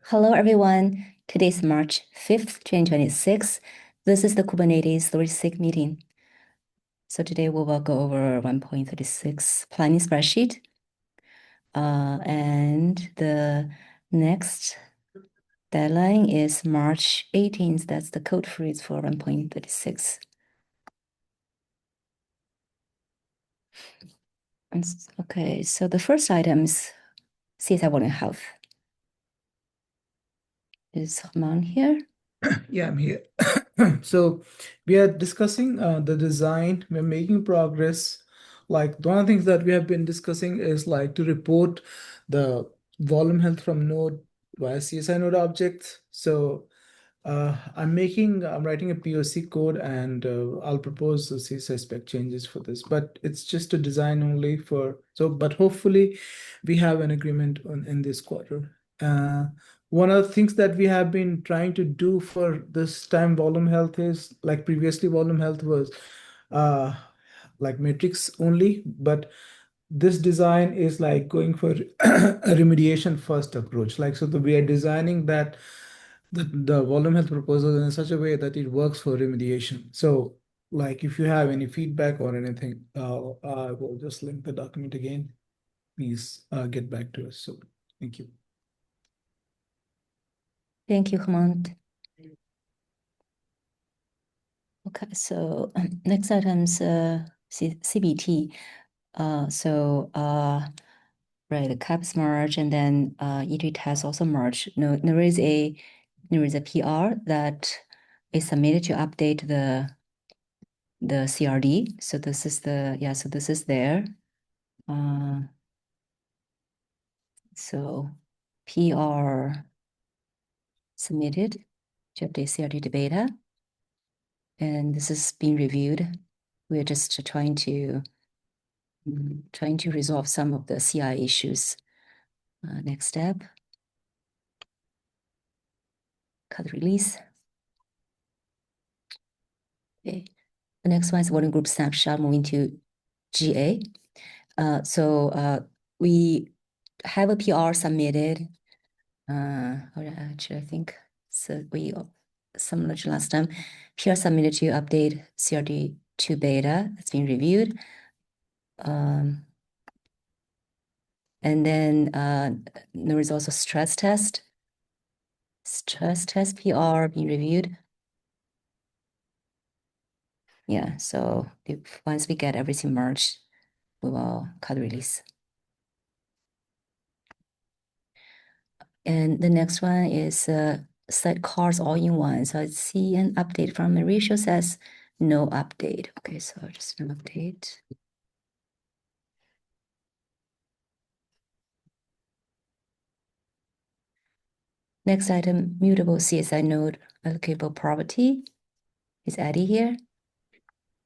Hello, everyone. Today's March 5th, 2026. This is the Kubernetes 36 meeting. So today we will go over 1.36 planning spreadsheet. And the next deadline is March 18th. That's the code freeze for 1.36. Okay, so the first item is CSI volume health. Is Herman here? Yeah, I'm here. So we are discussing the design. We're making progress. Like one of the things that we have been discussing is like to report the volume health from node via CSI node objects. So I'm writing a POC code and I'll propose the CSI spec changes for this, but it's just a design only but hopefully we have an agreement in this quarter. One of the things that we have been trying to do for this time volume health is like previously volume health was uh, like matrix only, but this design is like going for a remediation first approach. We are designing that the volume health proposal in such a way that it works for remediation. So like if you have any feedback or anything, I will just link the document again. Please get back to us. So thank you. Thank you, Herman. Okay, so next item's CBT. Right, the caps merge and then E2 test also merge. No, there is a PR that is submitted to update the CRD. So this is so this is there. So PR submitted to update CRD to beta. And this is being reviewed. We're just trying to resolve some of the CI issues. Next step, cut release. Okay. The next one is Workgroup snapshot moving to GA. We have a PR submitted. Actually, I think so. We similar to last time. PR submitted to update CRD to beta. That's been reviewed. And then there is also stress test. Stress test PR being reviewed. Yeah, so once we get everything merged, we will cut release. And the next one is set cars all in one. So I see an update from Mauricio says no update. Okay, so just an update. Next item, mutable CSI node allocable property. Is Eddie here?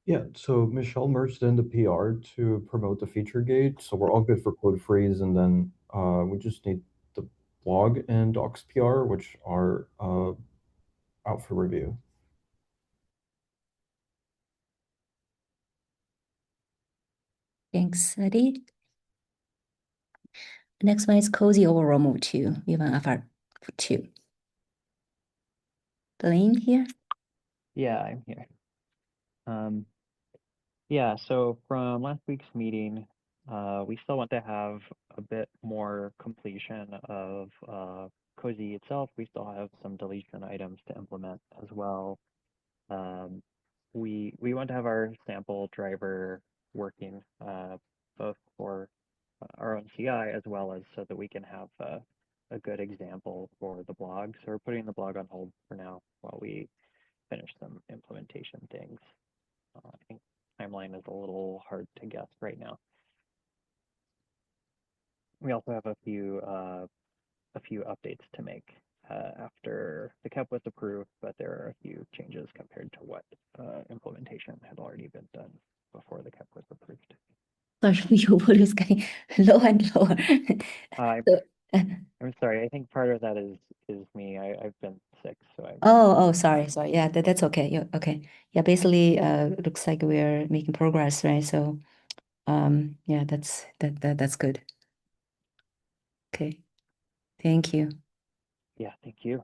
Yeah, so Michelle merged in the PR to promote the feature gate. So we're all good for code freeze. And then we just need the blog and docs PR, which are out for review. Thanks, Eddie. Next one is cozy overall move to V1 Alpha 2. Blaine here? Yeah, I'm here. Yeah, so from last week's meeting, we still want to have a bit more completion of Cozy itself. We still have some deletion items to implement as well. We want to have our sample driver working both for our own CI as well as so that we can have a good example for the blog. So we're putting the blog on hold for now while we finish some implementation things. I think timeline is a little hard to guess right now. We also have a few updates to make after the KEP was approved, but there are a few changes compared to what implementation had already been done before the KEP was approved. Sorry, your volume is getting lower and lower. I'm sorry. I think part of that is me. I've been sick, so I. Oh, sorry. Yeah, that's okay. Yeah, okay. Yeah, basically, looks like we're making progress, right? So, yeah, that's good. Okay, thank you. Yeah, thank you.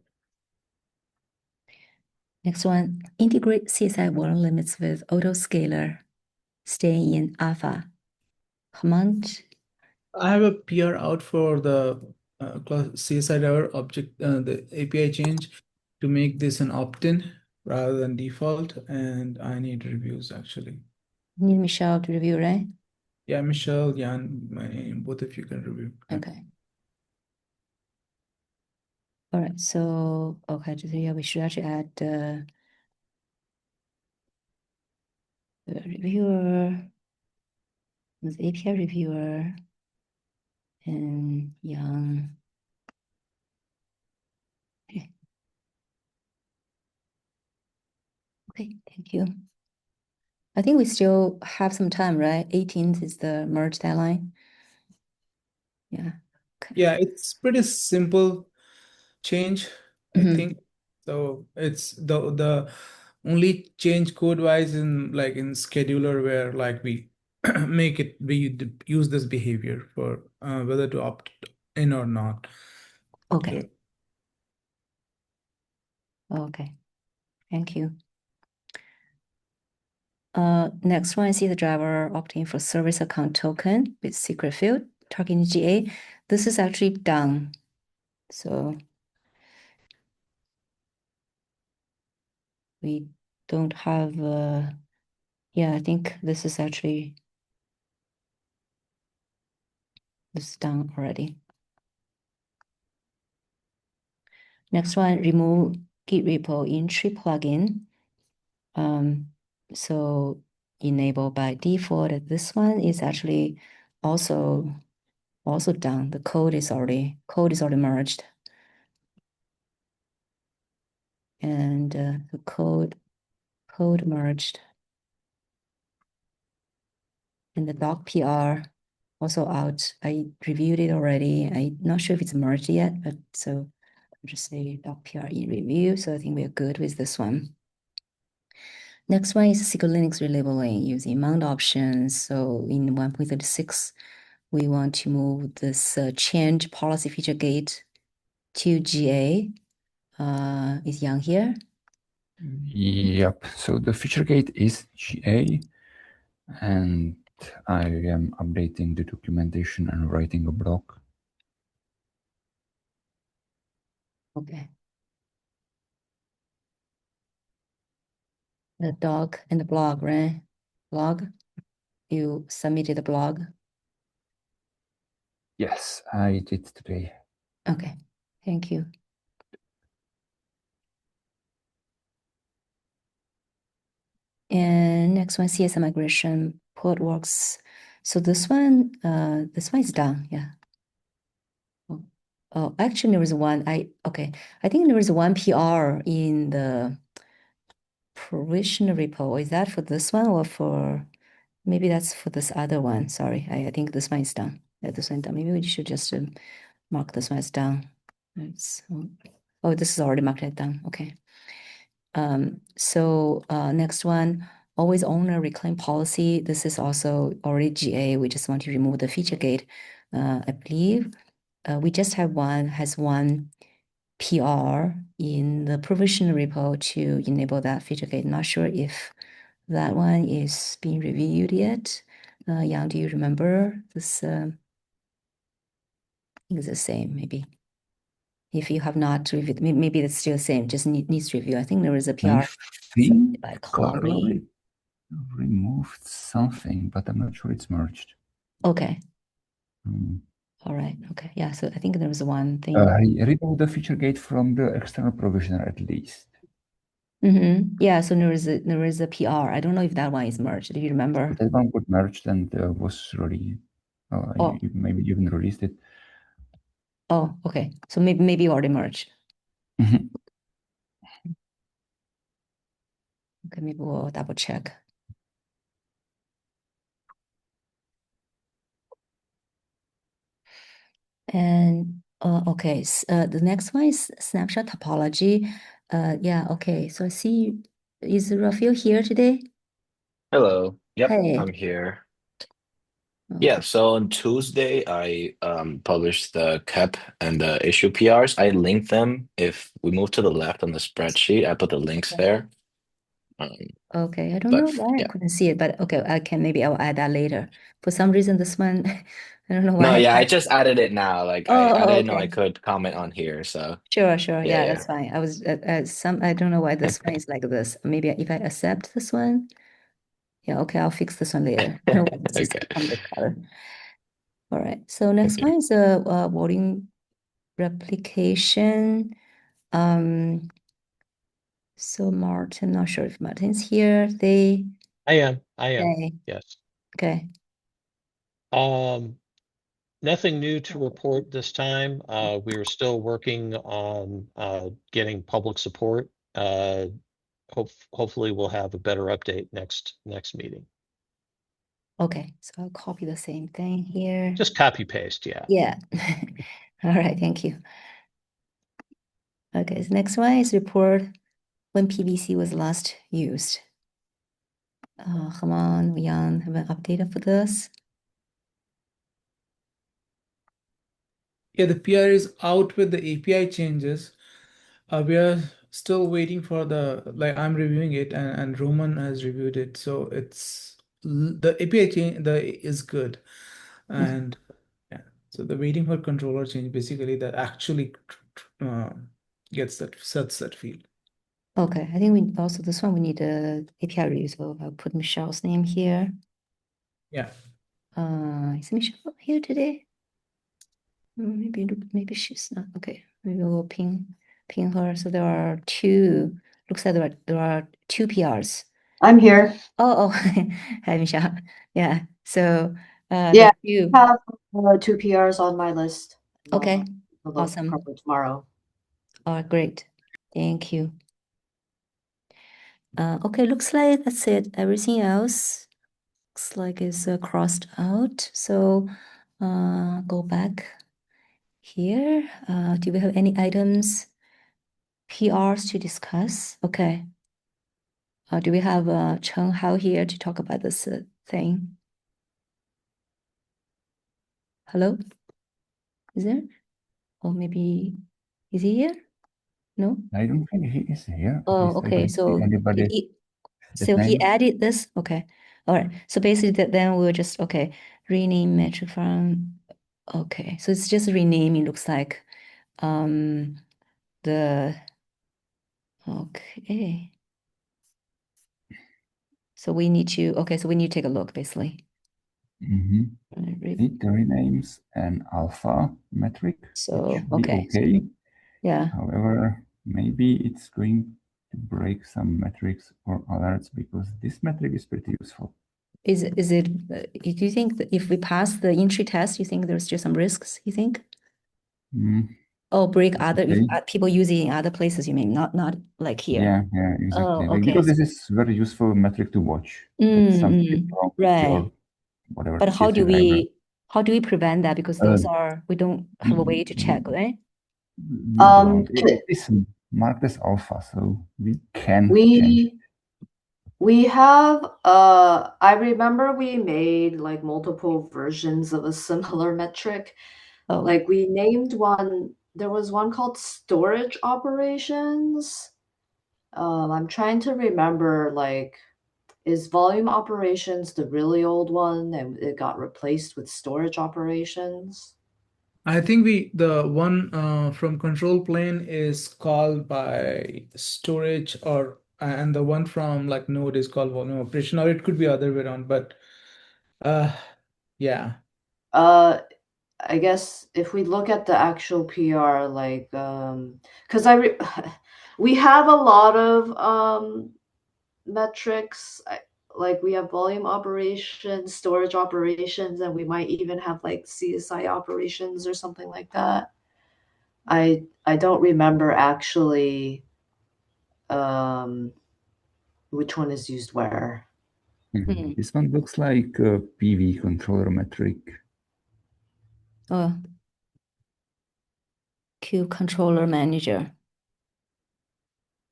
Next one, integrate CSI volume limits with autoscaler, staying in alpha. Command. I have a PR out for the CSI driver object, the API change to make this an opt-in rather than default, and I need reviews actually. Need Michelle to review, right? Yeah, Michelle, Jan, my name, both of you can review. Okay. All right, so, okay, so yeah, we should actually add the reviewer, the API reviewer, and Yang. Okay. Okay, thank you. I think we still have some time, right? 18th is the merge deadline. Yeah. Okay. Yeah, it's pretty simple change, I Mhm. think. So it's the only change code wise in like in scheduler where like we make it we use this behavior for whether to opt in or not. Okay. So, Okay. Thank you. Next one, see the driver opting for service account token with secret field, targeting GA. This is actually done. So we don't have, yeah, I think this is actually, this is done already. Next one, remove Git repo in tree plugin. So enable by default. This one is actually also done. The code is already merged. And the code merged. And the doc PR also out. I reviewed it already. I'm not sure if it's merged yet, but so I'll just say doc PR in review. So I think we're good with this one. Next one is SIG Linux relabeling using mount options. So in 1.36, we want to move this change policy feature gate to GA. Is Yang here? Yep, so the feature gate is GA, and I am updating the documentation and writing a blog. Okay. The doc and the blog, right? Blog? You submitted the blog? Yes, I did today. Okay, thank you. And next one, CSI migration Portworx. So this one is done, yeah. Oh, actually there was one, I think there was one PR in the provision repo. Is that for this one or for, maybe that's for this other one. Sorry, I think this one is done. Yeah, this one done. Maybe we should just mark this one as done. Oh, this is already marked as done, okay. So next one, always owner reclaim policy. This is also already GA. We just want to remove the feature gate. I believe we just have one PR in the provision repo to enable that feature gate. Not sure if that one is being reviewed yet. Yang, do you remember this? I think it's the same, maybe. If you have not reviewed, maybe it's still the same, just needs review. I think there was a PR I think by Carl removed something, but I'm not sure it's merged. Okay. Hmm. All right. Okay. Yeah. So I think there was one thing. He removed the feature gate from the external provisioner at least. Yeah. So there is a PR. I don't know if that one is merged. Do you remember? That one got merged and was really, maybe you even released it. Oh, okay. So maybe you already merged. Mhm. Okay. Maybe we'll double check. And okay. The next one is snapshot topology. Yeah. Okay. So I see, is Rafael here today? Hello. Yep, Hey. I'm here. Yeah, so on Tuesday, I published the KEP and the issue PRs. I linked them. If we move to the left on the spreadsheet, I put the links there. Okay, I don't But know why I yeah. couldn't see it, but okay, I'll add that later. For some reason, this one, I don't know No, why. yeah, I just added it now. Like I Oh, didn't know I okay. could comment on here, so Sure. yeah, Yeah, yeah. that's fine. I was I don't know why this one is like this. Maybe if I accept this one, yeah, okay, I'll fix this one later. I don't know why this is Okay. become this color. All right. So next Okay. one is a voting replication. So Martin, not sure if Martin's here. I am. Okay. Yes. Okay. Nothing new to report this time. We are still working on getting public support. Hopefully we'll have a better update next meeting. Okay, so I'll copy the same thing here. Just copy paste, yeah. Yeah. All right, thank you. Okay, so next one is report when PVC was last used. Come on, Jan, have an update for this? Yeah, the PR is out with the API changes. We are still waiting for I'm reviewing it and Roman has reviewed it. So the API change is good. And yeah, so the waiting for controller change basically that actually sets that field. Okay, I think we also, this one we need a API review, so I'll put Michelle's name here. Yeah. Is Michelle here today? Maybe she's not. Okay, maybe we'll ping her. So there are two. Looks like there are two PRs. I'm here. Oh, hi Michelle. Yeah. So Yeah, you have two PRs on my list. okay. Look Awesome. probably tomorrow. All right, great. Thank you. Okay, looks like that's it. Everything else looks like it's crossed out. So go back here. Do we have any items, PRs to discuss? Okay. Do we have Chen Hao here to talk about this thing? Hello? Is there? Or maybe, is he here? No? I don't think he is here. At Oh, least I okay. don't see So anybody. so he name. added this? Okay. All right. So basically then we'll just, okay, rename metric from, okay. So it's just renaming, looks like the, okay. So we need to, okay, so we need to take a look basically. It renames an alpha metric, So, which should be okay. okay. Yeah. However, maybe it's going to break some metrics or alerts because this metric is pretty useful. Is it, do you think that if we pass the entry test, you think there's just some risks, you think? Oh, break other, okay. people using other places, you mean, not like here? Yeah, exactly. Oh, Like, okay. because this is very useful metric to watch. That something wrong with Right. your whatever. But how do CSV we prevent that? Because those we don't have a way to check, right? We don't. It is marked as alpha, so we can change it. We have I remember we made like multiple versions of a similar metric. Oh. Like we named one, there was one called storage operations. I'm trying to remember, like, is volume operations the really old one and it got replaced with storage operations? I think the one from control plane is called by storage and the one from like node is called volume operation, or it could be other way around, but yeah. I guess if we look at the actual PR, like because we have a lot of metrics, like we have volume operations, storage operations, and we might even have like CSI operations or something like that. I don't remember actually which one is used where. This one looks like a PV controller metric. Oh, Q controller manager.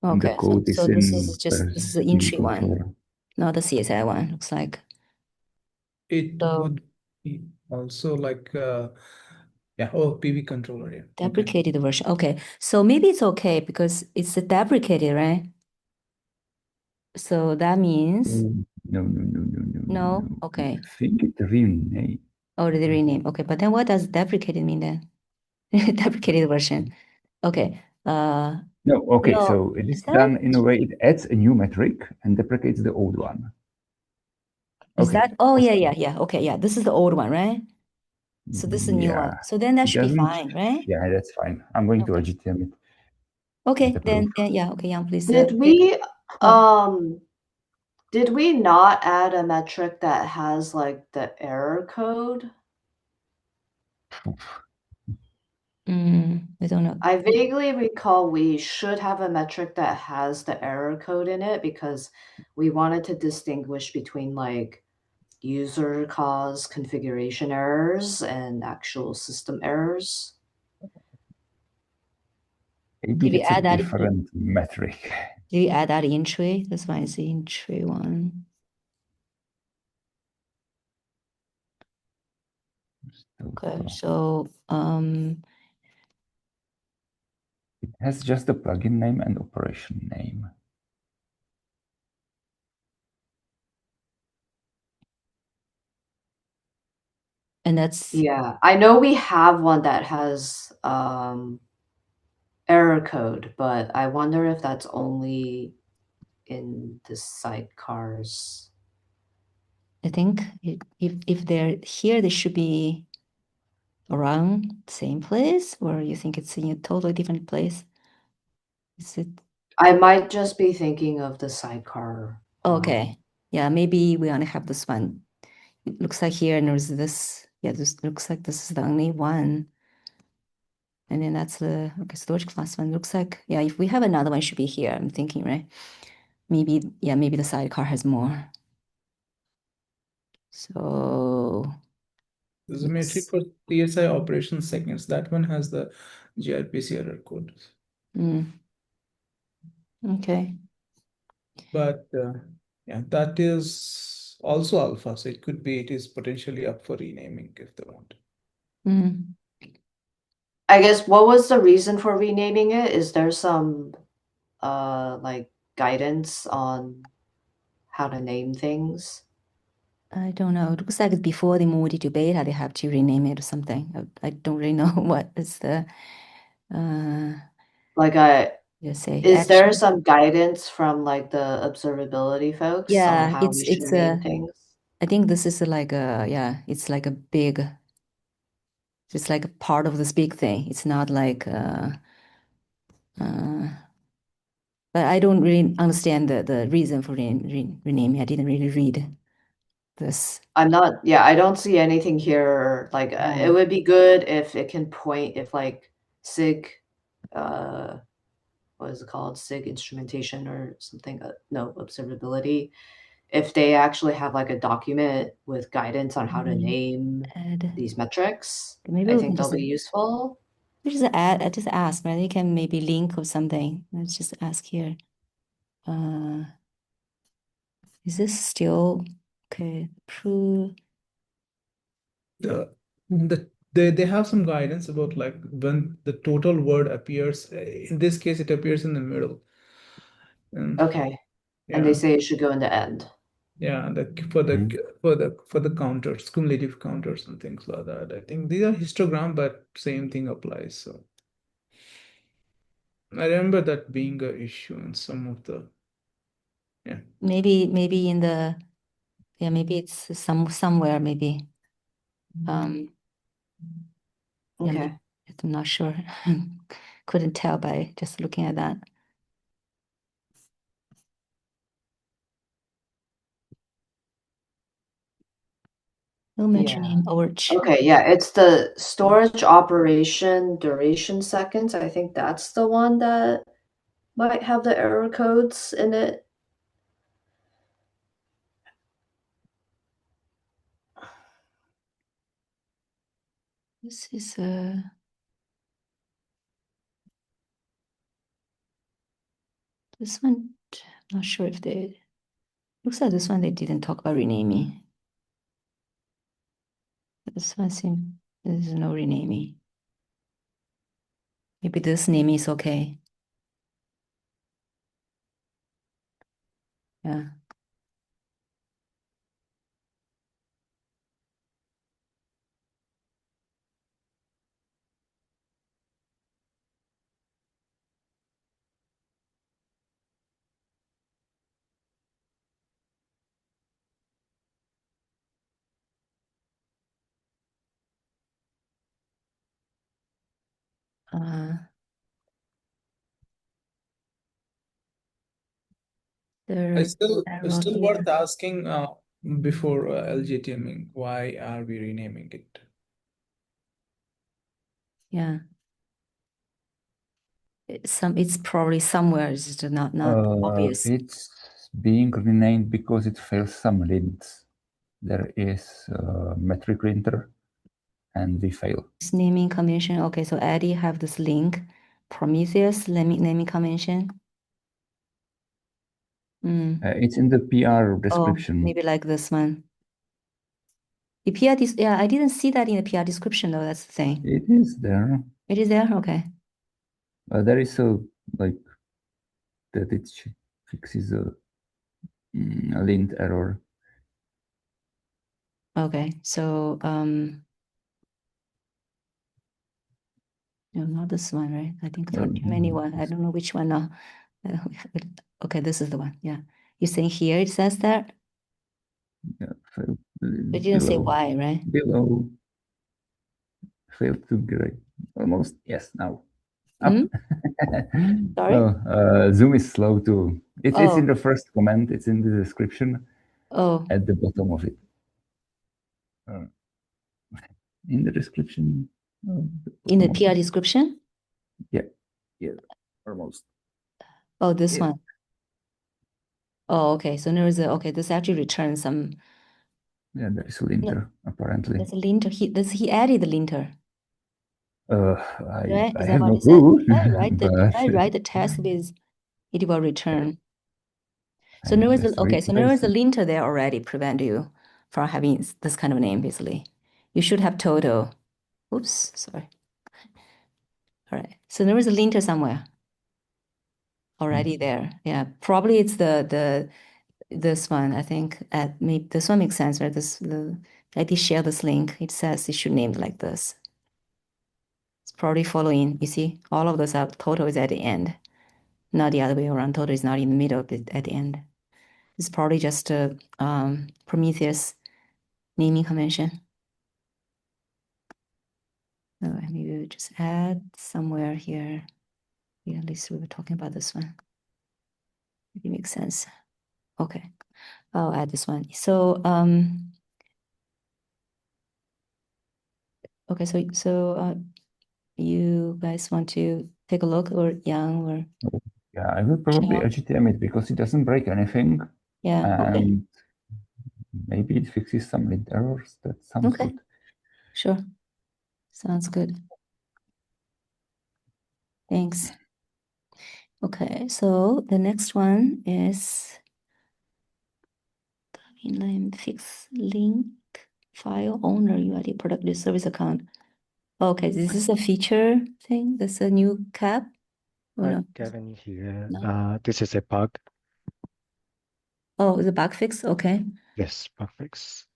Okay, The code so this is just the entry one, controller. not the CSI one. Looks like It so, would Also like oh, PV controller, yeah. Okay. Deprecated version. Okay, so maybe it's okay because it's a deprecated, right? So that means No. no. Okay. I think it renamed. Already renamed. Okay, but then what does deprecated mean then? Deprecated version. Okay. No, okay, No, so it is is that done in a way it adds a new metric and deprecates the old one. is Okay. that? Oh yeah. Okay, yeah. This is the old one, right? So this is a new one. Yeah. So then that It should be doesn't. fine, right? Yeah, that's fine. I'm going to Okay. legitimate Okay, the then proof. yeah. Okay, Yang, please. Did Okay. we Oh. did we not add a metric that has like the error code? I don't know. I vaguely recall we should have a metric that has the error code in it because we wanted to distinguish between like user cause configuration errors and actual system errors. Maybe Did we that's a add that? different metric. Did we add that in tree? This one is in tree one. Okay, so It has just the plugin name and operation name. and that's Yeah, I know we have one that has error code, but I wonder if that's only in the sidecars. I think if they're here, they should be around same place, or you think it's in a totally different place? Is it I might just be thinking of the sidecar. okay? Yeah, maybe we only have this one. It looks like here and there's this. Yeah, this looks like this is the only one. And then that's the okay, storage class one. Looks like, yeah, if we have another one, it should be here. I'm thinking, right? Maybe, yeah, maybe the sidecar has more. So There's a metric for TSI operation seconds. That one has the gRPC error code. okay. But yeah, that is also alpha. So it is potentially up for renaming if they want. I guess what was the reason for renaming it? Is there some like guidance on how to name things? I don't know. It looks like before they moved it to beta, they have to rename it or something. I don't really know what is the Like I just say is there action. some guidance from like the observability folks on Yeah, how we should it's name a things? I think this is like a yeah, it's like a big it's like a part of this big thing. It's not like but I don't really understand the reason for renaming. I didn't really read this. I don't see anything here. Like it would be good if it can point if like SIG what is it called? SIG instrumentation or something, no, observability. If they actually have like a document with guidance on how to name Add. these metrics, Maybe I we think can they'll just be useful. we just add. I just ask, right? You can maybe link or something. Let's just ask here. Is this still okay? Prove. They have some guidance about like when the total word appears. In this case, it appears in the middle. Okay. And they say it should go in the end. Yeah, for the counters, cumulative counters and things like that. I think these are histogram, but same thing applies. So I remember that being an issue in some of the Maybe in the maybe it's somewhere maybe. Yeah, Okay. I'm not sure. Couldn't tell by just looking at that. No mention in Orch. Okay, yeah, it's the storage operation duration seconds. I think that's the one that might have the error codes in it. This is this one. I'm not sure if they. Looks like this one they didn't talk about renaming. This one seems there's no renaming. Maybe this name is okay. Yeah. It's still arrow here. worth asking before LGTMing, why are we renaming it? Yeah. It's probably somewhere, it's just not obvious. It's being renamed because it fails some lints. There is metric linter, and we fail. It's naming convention. Okay, so Eddie have this link, Prometheus naming convention. It's in the PR description. Oh, maybe like this one. The PR, yeah, I didn't see that in the PR description though. That's the thing. It is there. It is there. Okay. There is a like that it fixes a lint error. Okay, so no, not this one, right? I think there are too many one. I don't know which one now. Okay, this is the one. Yeah, you saying here it says that? Yeah, It didn't say why, right? Below. Failed to grade. Almost. Yes. Now. Up. Sorry. Oh, Zoom is slow too. It's in the first comment. It's in the description. Oh. At the bottom of it. In the description. In the PR description? Yeah. Yeah. Almost. Oh, this one. Oh, okay. So there is a this actually returns some. Yeah, there is a linter apparently. There's a linter. He added the linter. I Is have that no what clue. If I write the test with it will return. So And there is let's so there is a linter there already prevent you from having this kind of name basically. You should have total. Oops, sorry. All right. So there is a linter somewhere already there. Yeah, probably it's this one. I think this one makes sense, right? I did share this link. It says it should name it like this. It's probably following. You see, all of those are total is at the end, not the other way around. Total is not in the middle at the end. It's probably just a Prometheus naming convention. Maybe we'll just add somewhere here. Yeah, at least we were talking about this one. It makes sense. Okay, I'll add this one. So okay, so you guys want to take a look, or Yang, or yeah, I will probably LGTM it because it doesn't break anything. Yeah. And maybe it fixes some lint errors. That sounds good. Sure. Sounds good. Thanks. Okay, so the next one is inline fix link file owner UID product service account. Okay, this is a feature thing. That's a new cap. No? Kevin here. No? This is a bug. Oh, it's a bug fix. Okay. Yes, bug fix.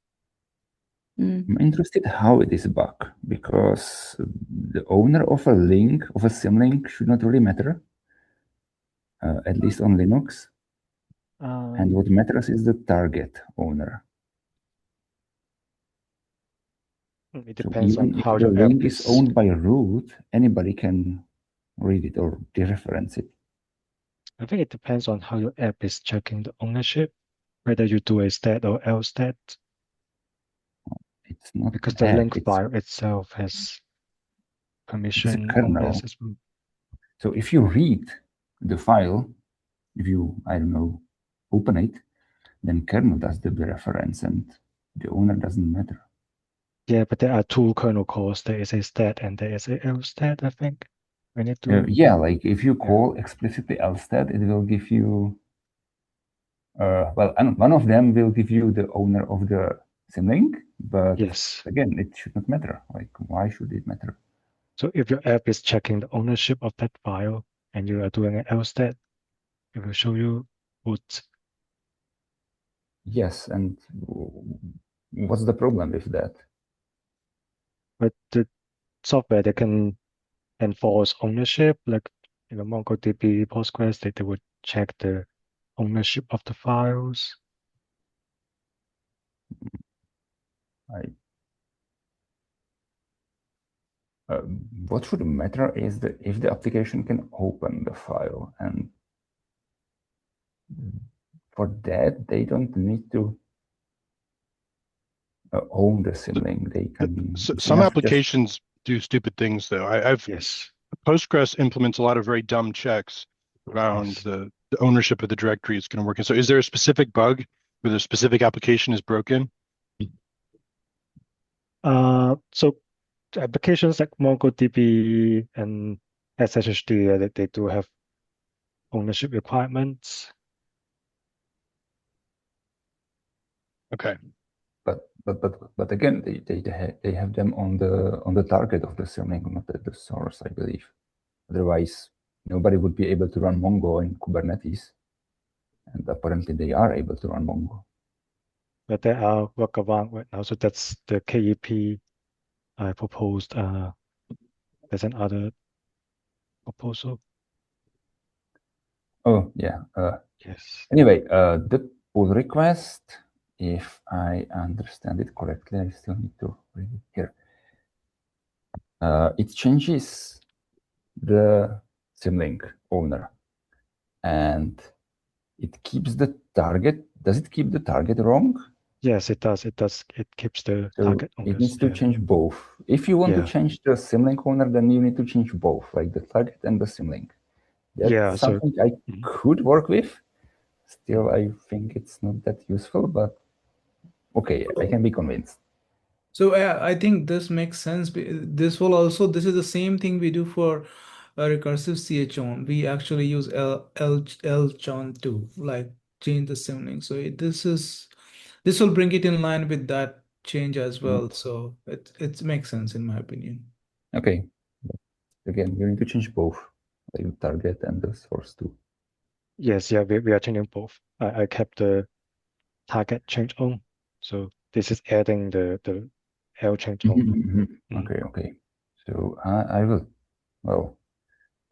I'm interested how it is a bug because the owner of a link, of a symlink, should not really matter, at least on Linux. And what matters is the target owner. It depends on how the your link app is owned by a root, anybody can read it or dereference it. I think it depends on how your app is checking the ownership, whether you do a stat or else stat. It's not because the link file itself has permission on this as well. So if you read the file, if you, I don't know, open it, then kernel does the reference and the owner doesn't matter. Yeah, but there are two kernel calls. There is a stat and there is a else stat, I think. We need to... yeah, like if you call explicitly else stat, it will give you, well, one of them will give you the owner of the symlink, But Yes. again, it should not matter. Like, why should it matter? So if your app is checking the ownership of that file and you are doing an LSTAT, it will show you root. Yes, and what's the problem with that? But the software that can enforce ownership, like MongoDB, Postgres, they would check the ownership of the files. What should matter is that if the application can open the file, and for that they don't need to own the symlink. They can. Some applications do stupid things, though. Yes. Postgres implements a lot of very dumb checks around Yes. the ownership of the directory it's going to work in. So is there a specific bug where the specific application is broken? So applications like MongoDB and SSHD, they do have ownership requirements. Okay. But again, they have them on the target of the symlink, not at the source, I believe. Otherwise, nobody would be able to run Mongo in Kubernetes, and apparently they are able to run Mongo. But there are workaround right now, so that's the KEP I proposed. There's another proposal. Oh yeah. Yes. Anyway, the pull request, if I understand it correctly, I still need to read it here. It changes the symlink owner, and it keeps the target. Does it keep the target wrong? Yes, it does. It does. It keeps the So target it owners. needs to Yeah. change both. If you want to Yeah. change the symlink owner, then you need to change both, like the target and the symlink. That's Yeah, so something I could work with. Still, I think it's not that useful, but okay, I can be convinced. So I think this makes sense. This is the same thing we do for a recursive chown. We actually use L chown too, like change the symlink. So this will bring it in line with that change as well. So it makes sense in my opinion. Okay. Again, you need to change both, like the target and the source too. yes, yeah, we are changing both. I kept the target change on. So this is adding the L change on. Okay. So I will. Well,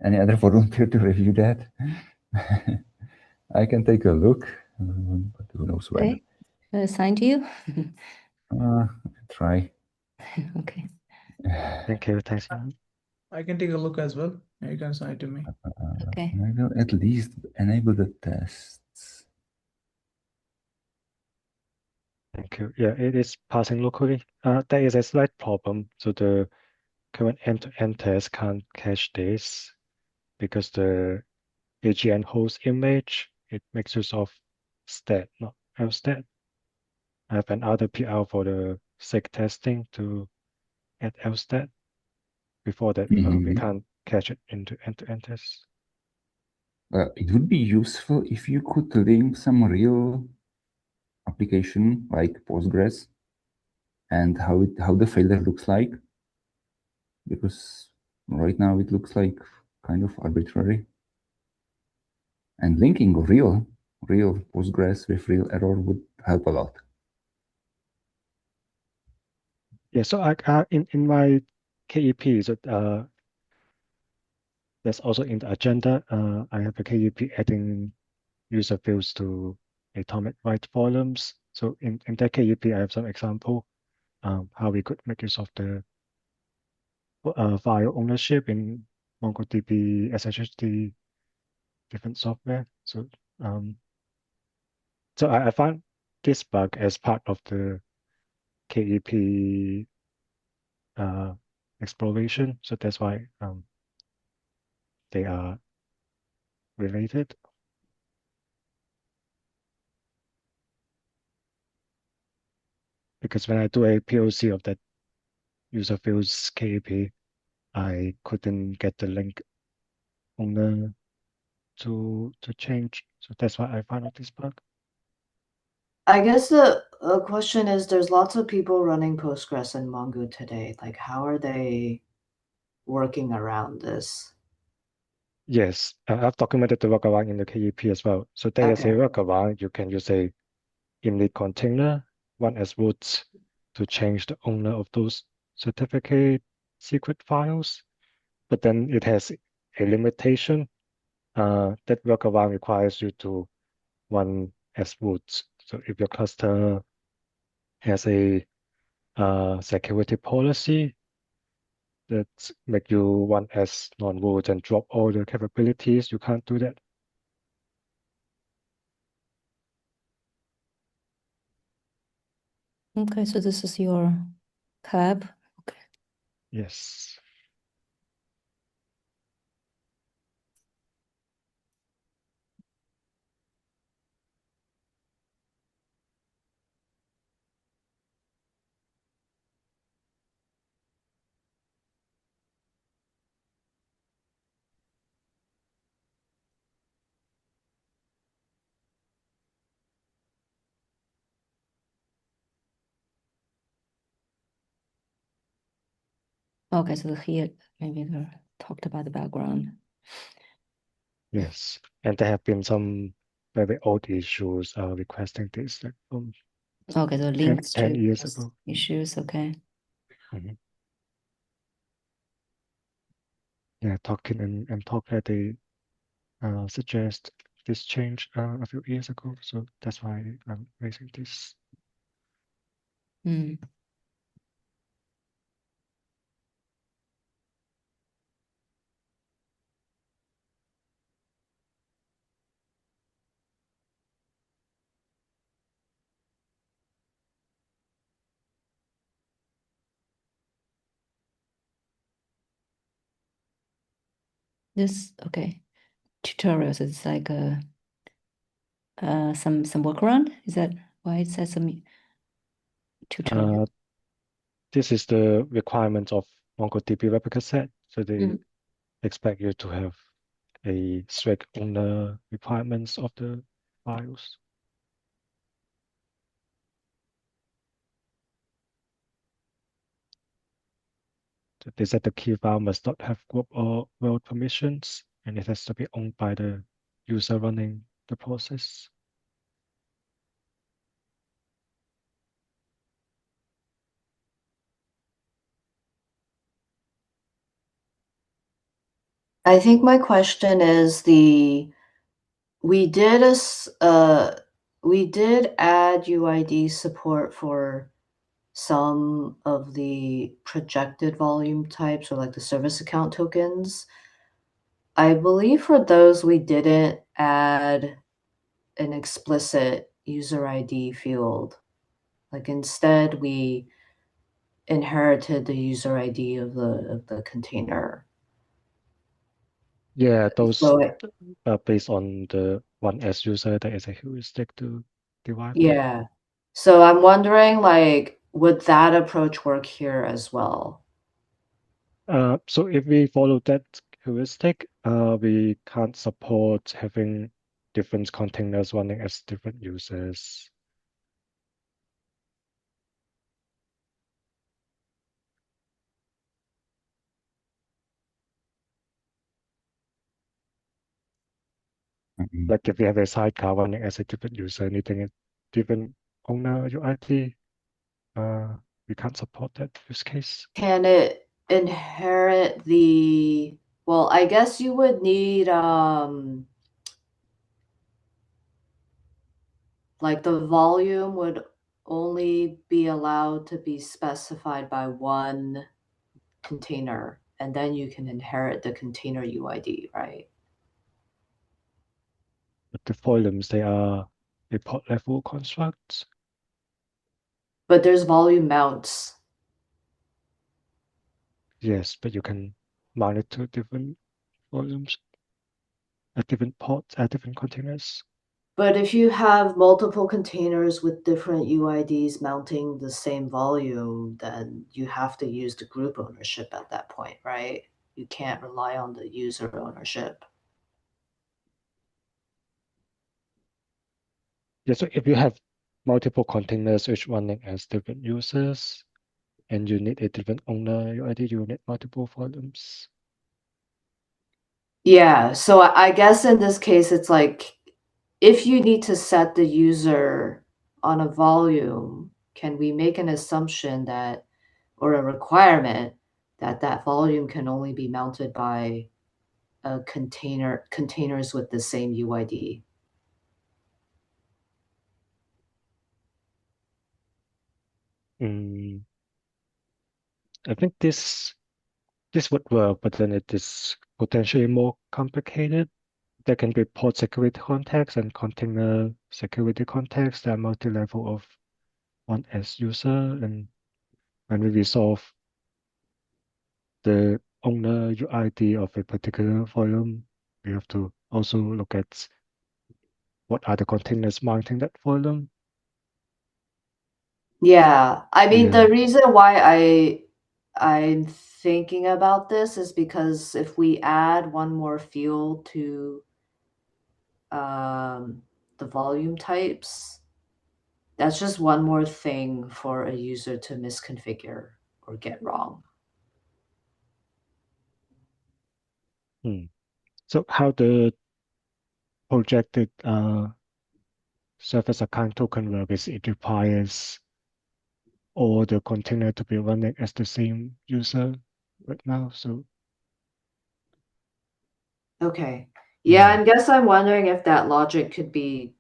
any other volunteer to review that? I can take a look, but who knows when. Okay. Assign to you. Try. Okay. Thank you. Thanks. I can take a look as well. You can assign it to me. Okay. I will at least enable the tests. Thank you. Yeah, it is passing locally. There is a slight problem. So the current end-to-end test can't cache this because the AGN host image, it makes use of stat, not lstat. I have another PR for the SIG testing to add lstat. Before that, we can't cache it into end-to-end tests. It would be useful if you could link some real application like Postgres and how the failure looks like, because right now it looks like kind of arbitrary. And linking real Postgres with real error would help a lot. Yeah, so in my KEP, so that's also in the agenda. I have a KEP adding user fields to atomic write volumes. So in that KEP, I have some example how we could make use of the file ownership in MongoDB, SSHD, different software. So so I found this bug as part of the KEP exploration. So that's why they are related. Because when I do a POC of that user fields KEP, I couldn't get the link owner to change. So that's why I found out this bug. I guess the question is, there's lots of people running Postgres and Mongo today. Like, how are they working around this? Yes, I've documented the workaround in the KEP as well. So there is a Okay. workaround. You can use a init container, run as root to change the owner of those certificate secret files. But then it has a limitation. That workaround requires you to run as root. So if your cluster has a security policy that make you run as non-root and drop all the capabilities, you can't do that. Okay, so this is your tab. Okay. Yes. Okay, so here maybe we talked about the background. Yes. And there have been some very old issues requesting this, like from Okay, so 10, links 10 to years those ago. issues. Okay. Mhm. Yeah, talking and talk that they suggest this change a few years ago. So that's why I'm raising this. Mm. This okay. Tutorials is like some workaround. Is that why it says some tutorial? This is the requirement of MongoDB replica set. So they Mm. expect you to have a strict owner requirements of the files. So they said the key file must not have group or world permissions, and it has to be owned by the user running the process. I think my question is we did we did add UID support for some of the projected volume types or like the service account tokens. I believe for those we didn't add an explicit user ID field. Like instead we inherited the user ID of the container. Yeah, those So are based on the 1S user that is a heuristic to derive that. yeah. So I'm wondering, like, would that approach work here as well? So if we follow that heuristic, we can't support having different containers running as different users. Mhm. Like if we have a sidecar running as a different user, needing a different owner UID, we can't support that use case. Can it inherit the, well, I guess you would need like the volume would only be allowed to be specified by one container, and then you can inherit the container UID, right? But the volumes, they are a pod level constructs. But there's volume mounts. Yes, but you can mount it to different volumes at different pods, at different containers. But if you have multiple containers with different UIDs mounting the same volume, then you have to use the group ownership at that point, right? You can't rely on the user ownership. Yeah, so if you have multiple containers which running as different users, and you need a different owner UID, you need multiple volumes. Yeah, so I guess in this case, it's like if you need to set the user on a volume, can we make an assumption that, or a requirement that that volume can only be mounted by a containers with the same UID? I think this would work, but then it is potentially more complicated. There can be port security context and container security context. There are multi-level of one as user, and when we resolve the owner UID of a particular volume, we have to also look at what are the containers mounting that volume. Yeah, I mean, Yeah. the reason why I'm thinking about this is because if we add one more field to the volume types, that's just one more thing for a user to misconfigure or get wrong. So how the projected service account token work is it requires all the container to be running as the same user right now. So Okay. Yeah, yeah. I guess I'm wondering if that logic could be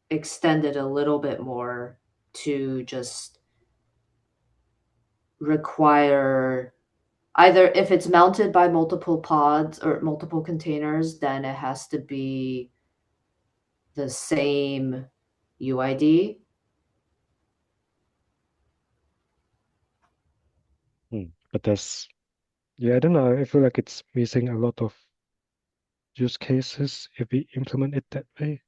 extended a little bit more to just require either if it's mounted by multiple pods or multiple containers, then it has to be the same UID. But yeah, I don't know. I feel like it's missing a lot of use cases if we implement it that way.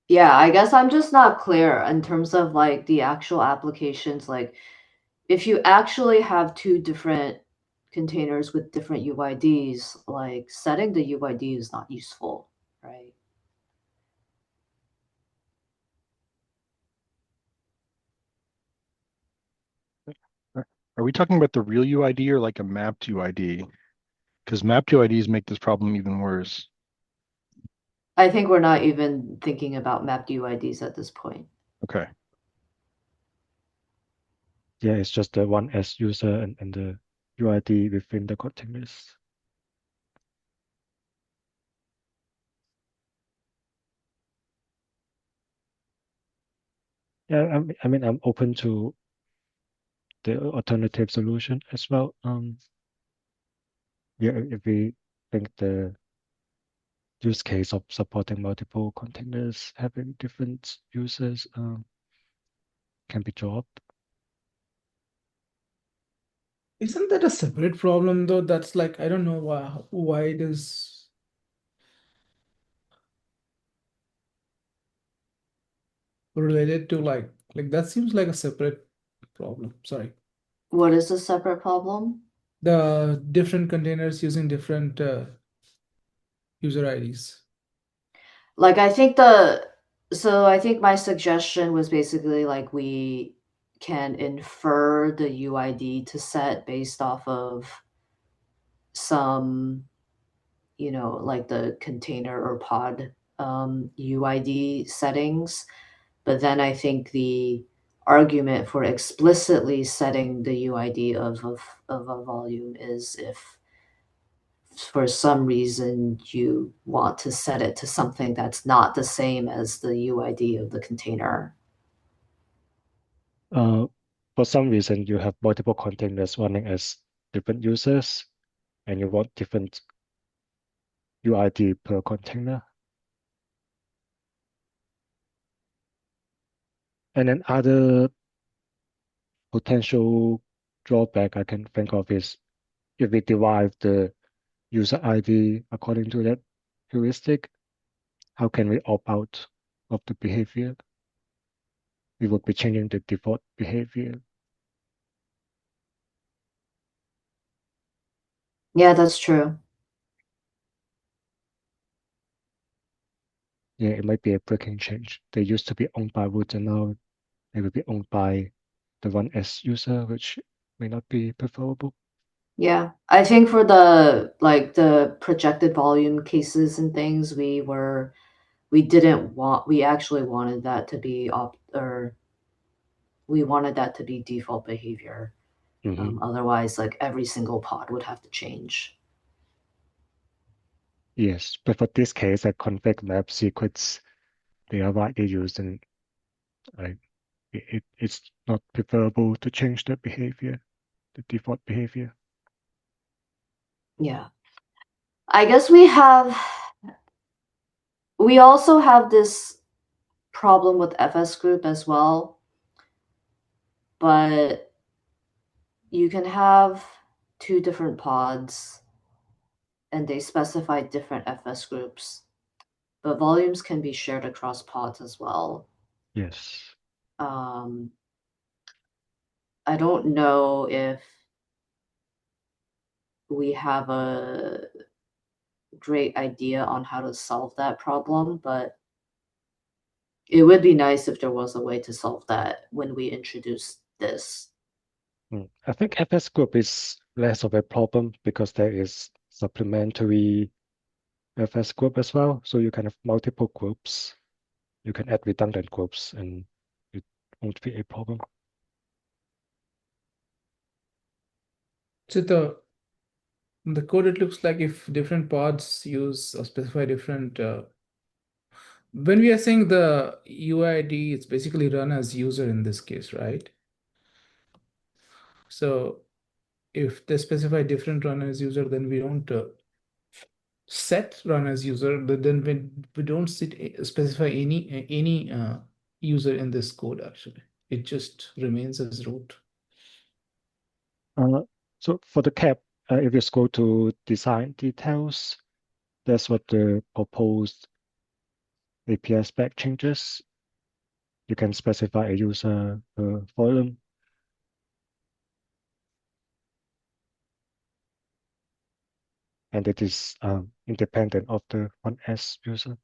Yeah, I guess I'm just not clear in terms of like the actual applications. Like if you actually have two different containers with different UIDs, like setting the UID is not useful, right? Are we talking about the real UID or like a mapped UID? Because mapped UIDs make this problem even worse. I think we're not even thinking about mapped UIDs at this point. Okay. Yeah, it's just the one as user and the UID within the containers. Yeah, I mean, I'm open to the alternative solution as well. Yeah, if we think the use case of supporting multiple containers having different users can be dropped. Isn't that a separate problem though? That's like, I don't know why it is related to like that seems like a separate problem. Sorry. What is a separate problem? The different containers using different user IDs. Like I think my suggestion was basically like we can infer the UID to set based off of some, like the container or pod UID settings. But then I think the argument for explicitly setting the UID of a volume is if for some reason you want to set it to something that's not the same as the UID of the container. For some reason, you have multiple containers running as different users, and you want different UID per container. And then other potential drawback I can think of is if we derive the user ID according to that heuristic, how can we opt out of the behavior? we would be changing the default behavior. Yeah, that's true. Yeah, it might be a breaking change. They used to be owned by root, and now they will be owned by the one S user, which may not be preferable. Yeah, I think for the projected volume cases and things, we actually wanted that to be we wanted that to be default behavior. Otherwise, like every single pod would have to change. Yes, but for this case, a config map secrets, they are widely used, and it's not preferable to change the behavior, the default behavior. Yeah. I guess we also have this problem with FS group as well, but you can have two different pods and they specify different FS groups, but volumes can be shared across pods as well. Yes. I don't know if we have a great idea on how to solve that problem, but it would be nice if there was a way to solve that when we introduce this. I think FS group is less of a problem because there is supplementary FS group as well. So you can have multiple groups. You can add redundant groups and it won't be a problem. So the code, it looks like if different pods use or specify different when we are saying the UID, it's basically run as user in this case, right? So if they specify different run as user, then we don't set run as user, but then we don't specify any user in this code actually. It just remains as root. So for the cap, if you go to design details, that's what the proposed API spec changes. You can specify a user forum. And it is independent of the 1S user.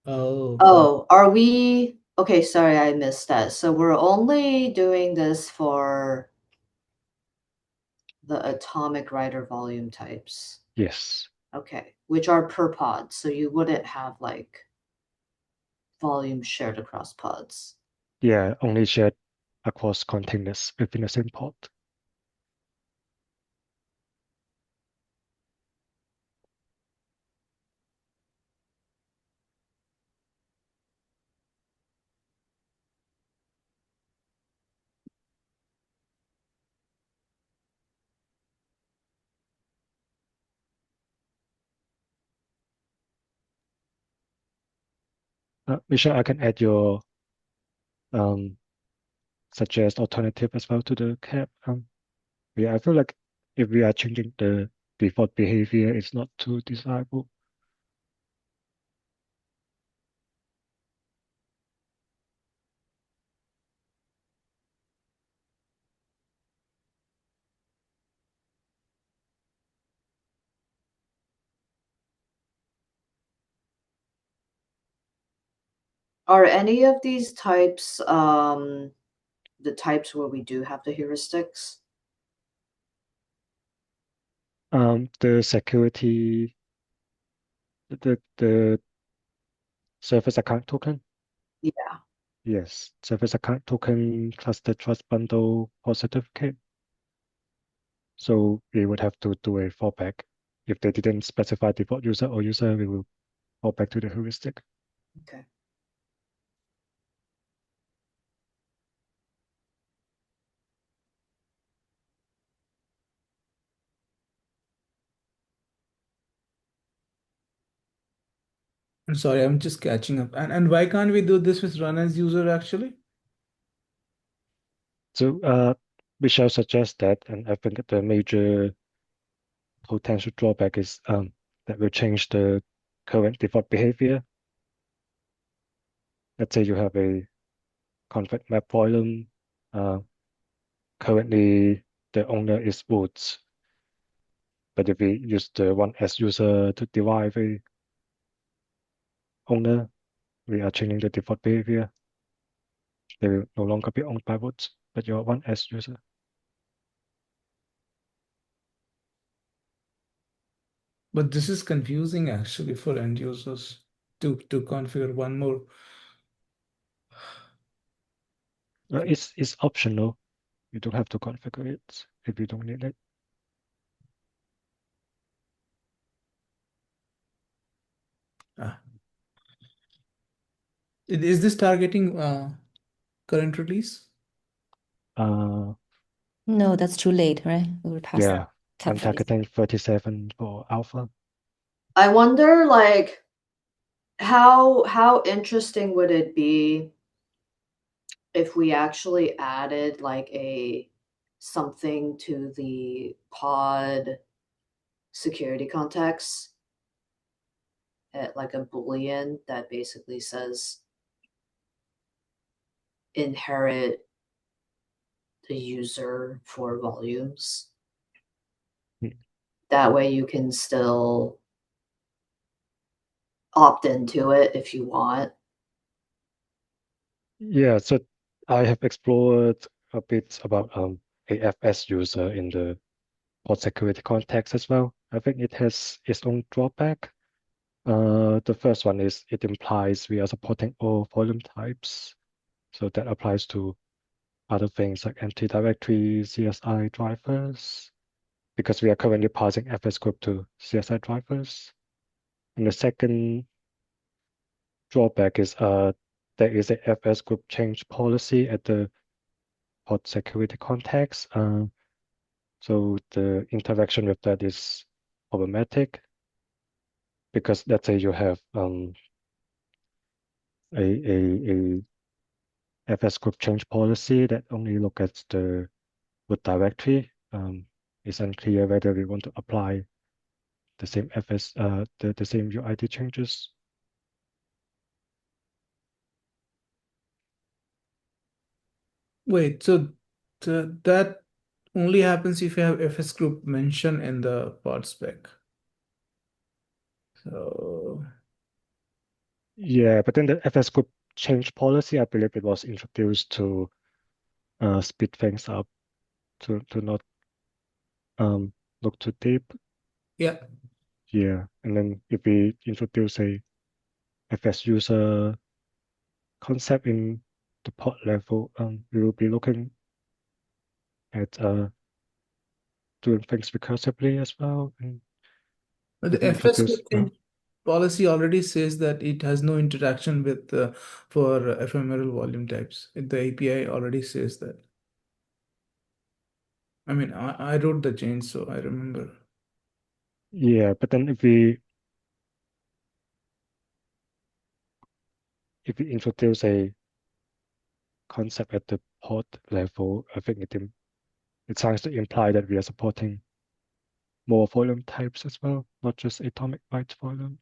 Oh, are we okay? Sorry, I missed that. So we're only doing this for the atomic writer volume types. Yes. Okay, which are per pod. So you wouldn't have like volume shared across pods. Yeah, only shared across containers within the same pod. Michelle, I can add your suggest alternative as well to the cap. Yeah, I feel like if we are changing the default behavior, it's not too desirable. Are any of these types the types where we do have the heuristics? The security, the service account token. Yeah. Yes, service account token cluster trust bundle port certificate. So we would have to do a fallback. If they didn't specify default user or user, we will fall back to the heuristic. Okay. I'm sorry, I'm just catching up. And why can't we do this with run as user actually? So we shall suggest that, and I think the major potential drawback is that will change the current default behavior. let's say you have a config map volume. Currently, the owner is Woods. But if we use the 1S user to derive a owner, we are changing the default behavior. They will no longer be owned by Woods, but your 1S user. But this is confusing actually for end users to configure one more. It's optional. You don't have to configure it if you don't need it. Is this targeting current release? No, that's too late, right? We're past Yeah, cap I'm release. targeting 37 for alpha. I wonder, like, how interesting would it be if we actually added like something to the pod security context, like a boolean that basically says inherit the user for volumes. That way you can still opt into it if you want. Yeah, so I have explored a bit about AFS user in the pod security context as well. I think it has its own drawback. The first one is it implies we are supporting all volume types. So that applies to other things like empty directory, CSI drivers, because we are currently parsing FS group to CSI drivers. And the second drawback is there is a FS group change policy at the pod security context. So the interaction with that is problematic because let's say you have a FS group change policy that only look at the root directory. It's unclear whether we want to apply the same FS the same UID changes. Wait, so that only happens if you have FS group mentioned in the pod spec. So Yeah, but then the FS group change policy, I believe it was introduced to speed things up, to not look too deep. yeah. Yeah, and then if we introduce a FS user concept in the pod level, we will be looking at doing things recursively as well. And But if the we FS introduce, group change policy already says that it has no interaction with for ephemeral volume types. The API already says that. I mean, I wrote the change, so I remember. yeah, but then if we introduce a concept at the pod level, I think it starts to imply that we are supporting more volume types as well, not just atomic byte volume.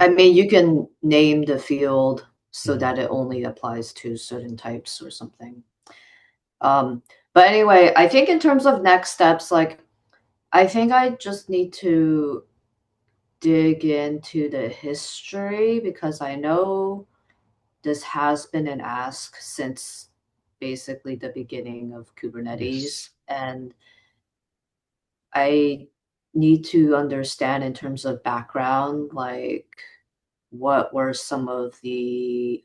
I mean, you can name the field so Mhm. that it only applies to certain types or something. But anyway, I think in terms of next steps, like, I think I just need to dig into the history because I know this has been an ask since basically the beginning of Kubernetes. Yes. And I need to understand in terms of background, like what were some of the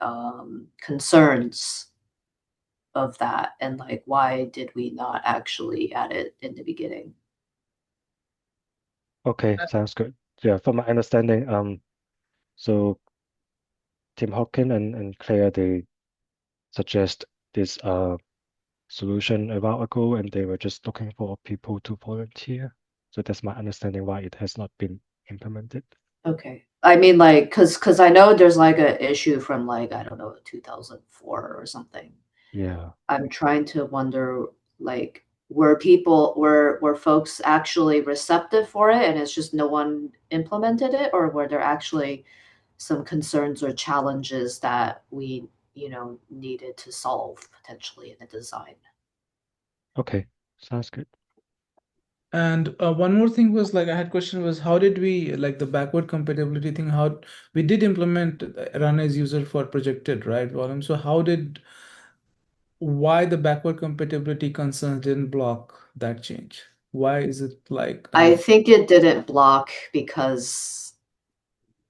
concerns of that and like why did we not actually add it in the beginning? Okay, sounds good. Yeah, from my understanding, so Tim Hawkins and Claire, they suggest this solution a while ago, and they were just looking for people to volunteer. So that's my understanding why it has not been implemented. Okay. I mean, like, cause I know there's like a issue from like, I don't know, 2004 or something. Yeah. I'm trying to wonder, like, were folks actually receptive for it and it's just no one implemented it, or were there actually some concerns or challenges that we, needed to solve potentially in the design. Okay, sounds good. And one more thing was like I had question was how did we like the backward compatibility thing? How we did implement run as user for projected right volume. So why the backward compatibility concerns didn't block that change? Why is it like I think it didn't block because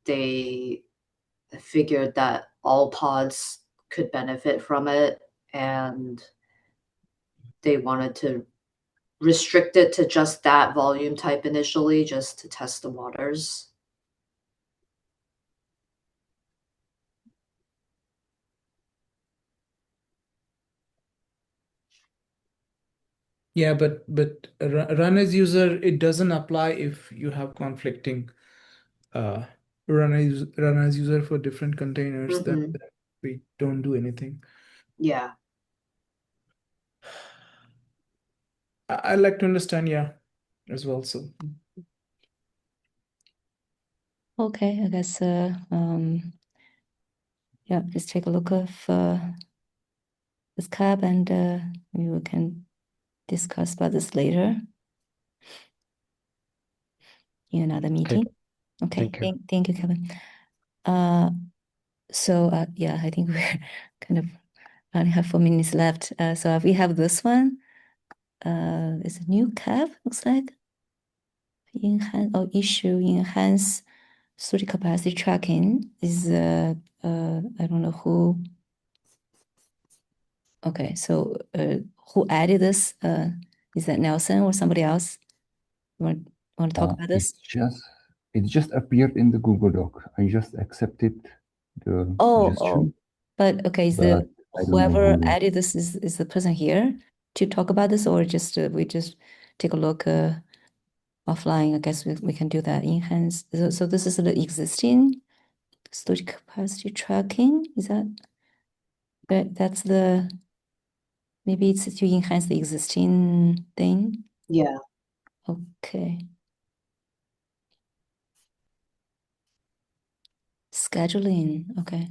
they figured that all pods could benefit from it, and they wanted to restrict it to just that volume type initially, just to test the waters. yeah, but run as user it doesn't apply if you have conflicting run as user for different containers. Then we don't do anything. Yeah. I like to understand, yeah, as well. So Okay, I guess yeah, let's take a look of this cap and we can discuss about this later in another meeting. Okay, Thank you. thank you, Kevin. So yeah, I think we're kind of only have 4 minutes left. So we have this one. It's a new cap, looks like. Enhance storage capacity tracking is I don't know who. Okay, so who added this? Is that Nelson or somebody else? Want to talk about this? It just appeared in the Google Doc. I just accepted the suggestion. But okay, is but the I don't know whoever who. added this is the person here to talk about this, or just we just take a look offline? I guess we can do that. Enhance. So this is the existing storage capacity tracking. Is that's the maybe it's to enhance the existing thing? Yeah. Okay. Scheduling. Okay.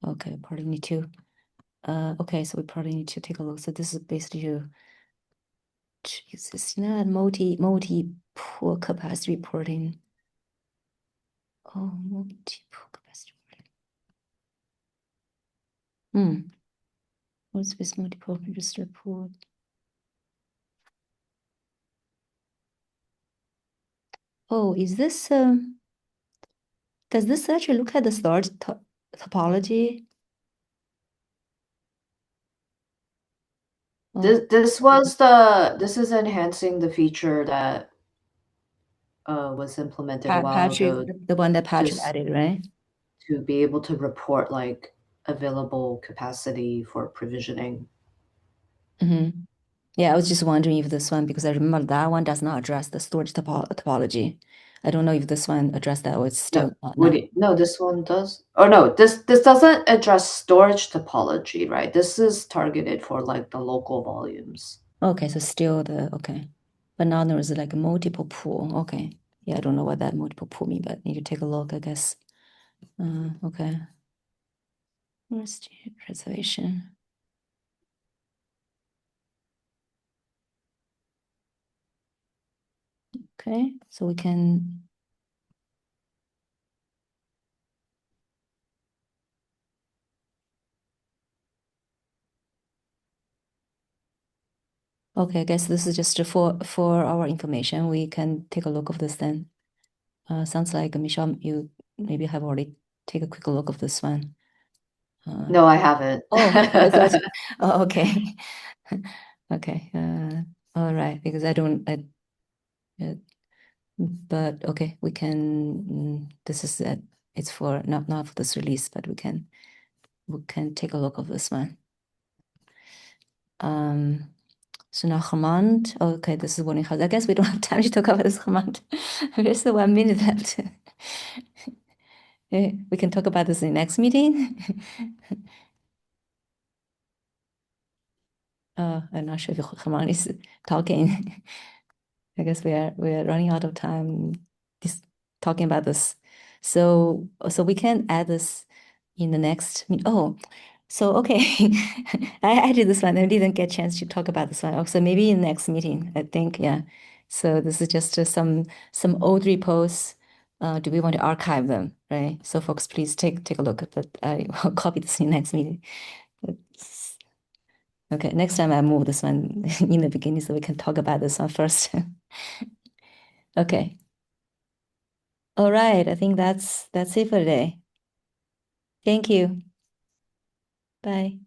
Okay, probably need to. Okay, so we probably need to take a look. So this is basically Jesus, not multi-pool capacity reporting. Oh, multi-pool capacity reporting. What's this multi-pool register pool? Oh, is this does this actually look at the storage topology? This is enhancing the feature that was implemented a while ago. The one that Patrick just added, right? to be able to report like available capacity for provisioning. Yeah, I was just wondering if this one, because I remember that one does not address the storage topology. I don't know if this one addressed that or it's still not. No, this one does. Oh no, this doesn't address storage topology, right? This is targeted for like the local volumes. Okay, so still okay. But now there is like a multiple pool. Okay. Yeah, I don't know what that multiple pool means, but need to take a look, I guess. Okay. Where's the reservation? Okay, so we can. Okay, I guess this is just for our information. We can take a look of this then. Sounds like Michelle, you maybe have already take a quick look of this one. No, I haven't. Oh, I thought. Oh, okay. Okay. All right. Because I don't. But okay, we can. This is it's for not for this release, but we can take a look of this one. So now Command. Okay, this is warning house. I guess we don't have time to talk about this command. There's 1 minute left. We can talk about this in the next meeting. I'm not sure if Command is talking. I guess we are running out of time talking about this. So we can add this in the next. Oh, so okay, I did this one. I didn't get a chance to talk about this one. Also, maybe in the next meeting, I think. Yeah. So this is just some old repos. Do we want to archive them? Right. So folks, please take a look. But I will copy this in the next meeting. Okay, next time I move this one in the beginning so we can talk about this one first. Okay. All right, I think that's it for today. Thank you. Bye.